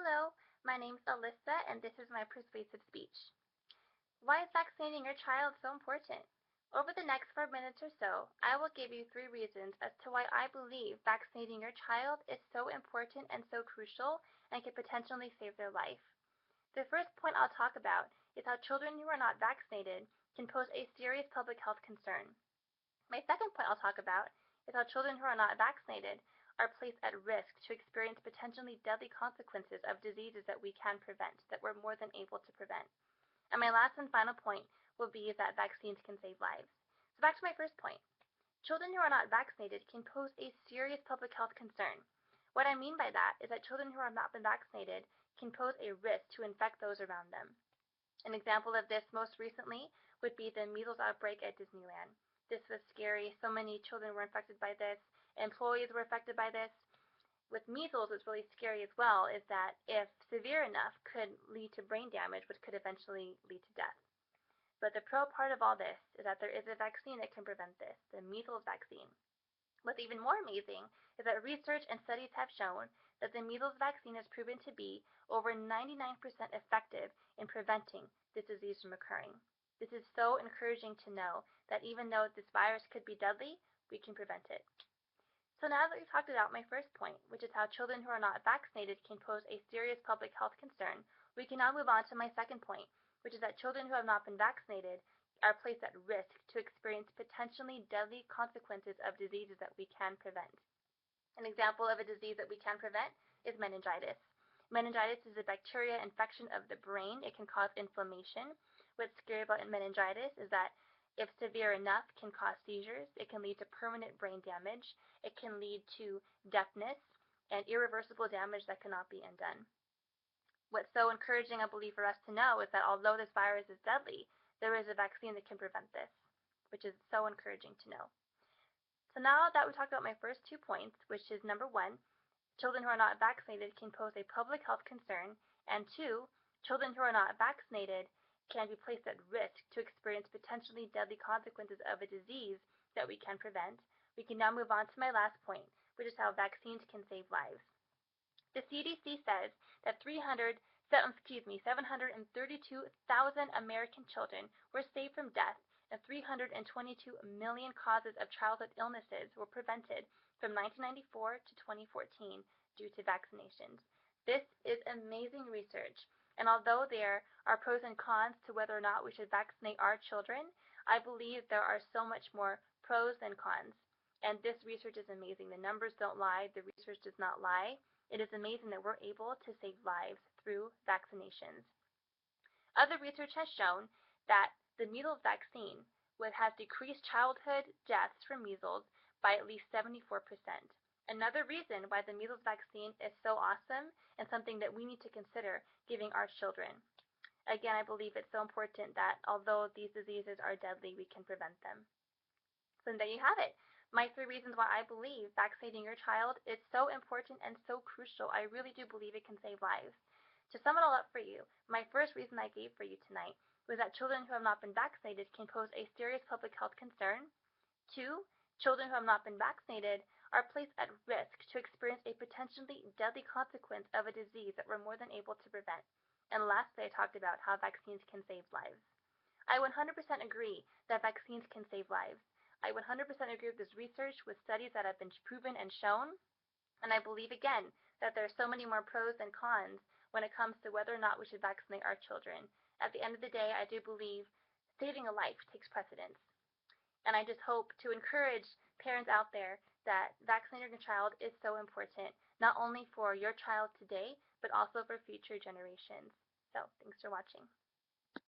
Hello, my name's Alyssa and this is my persuasive speech. Why is vaccinating your child so important? Over the next 4 minutes or so, I will give you 3 reasons as to why I believe vaccinating your child is so important and so crucial and can potentially save their life. The first point I'll talk about is how children who are not vaccinated can pose a serious public health concern. My second point I'll talk about is how children who are not vaccinated are placed at risk to experience potentially deadly consequences of diseases that we can prevent, that we're more than able to prevent. And my last and final point will be that vaccines can save lives. So back to my first point. Children who are not vaccinated can pose a serious public health concern. What I mean by that is that children who have not been vaccinated can pose a risk to infect those around them. An example of this most recently would be the measles outbreak at Disneyland. This was scary. So many children were infected by this. Employees were affected by this. With measles, what's really scary as well is that if severe enough, could lead to brain damage, which could eventually lead to death. But the pro part of all this is that there is a vaccine that can prevent this, the measles vaccine. What's even more amazing is that research and studies have shown that the measles vaccine has proven to be over 99% effective in preventing this disease from occurring. This is so encouraging to know that even though this virus could be deadly, we can prevent it. So now that we've talked about my first point, which is how children who are not vaccinated can pose a serious public health concern, we can now move on to my second point, which is that children who have not been vaccinated are placed at risk to experience potentially deadly consequences of diseases that we can prevent. An example of a disease that we can prevent is meningitis. Meningitis is a bacteria infection of the brain. It can cause inflammation. What's scary about meningitis is that if severe enough, can cause seizures. It can lead to permanent brain damage. It can lead to deafness and irreversible damage that cannot be undone. What's so encouraging, I believe, for us to know is that although this virus is deadly, there is a vaccine that can prevent this, which is so encouraging to know. So now that we talked about my first 2 points, which is number 1, children who are not vaccinated can pose a public health concern, and 2, children who are not vaccinated can be placed at risk to experience potentially deadly consequences of a disease that we can prevent, we can now move on to my last point, which is how vaccines can save lives. The CDC says that 732,000 American children were saved from death and 322 million causes of childhood illnesses were prevented from 1994 to 2014 due to vaccinations. This is amazing research, and although there are pros and cons to whether or not we should vaccinate our children, I believe there are so much more pros than cons. And this research is amazing. The numbers don't lie. The research does not lie. It is amazing that we're able to save lives through vaccinations. Other research has shown that the measles vaccine has decreased childhood deaths from measles by at least 74%. Another reason why the measles vaccine is so awesome and something that we need to consider giving our children. Again, I believe it's so important that although these diseases are deadly, we can prevent them. So there you have it. My 3 reasons why I believe vaccinating your child is so important and so crucial. I really do believe it can save lives. To sum it all up for you, my first reason I gave for you tonight was that children who have not been vaccinated can pose a serious public health concern. 2, children who have not been vaccinated are placed at risk to experience a potentially deadly consequence of a disease that we're more than able to prevent. And lastly, I talked about how vaccines can save lives. I 100% agree that vaccines can save lives. I 100% agree with this research with studies that have been proven and shown, and I believe again that there are so many more pros than cons when it comes to whether or not we should vaccinate our children. At the end of the day, I do believe saving a life takes precedence. And I just hope to encourage parents out there that vaccinating your child is so important, not only for your child today, but also for future generations. So thanks for watching.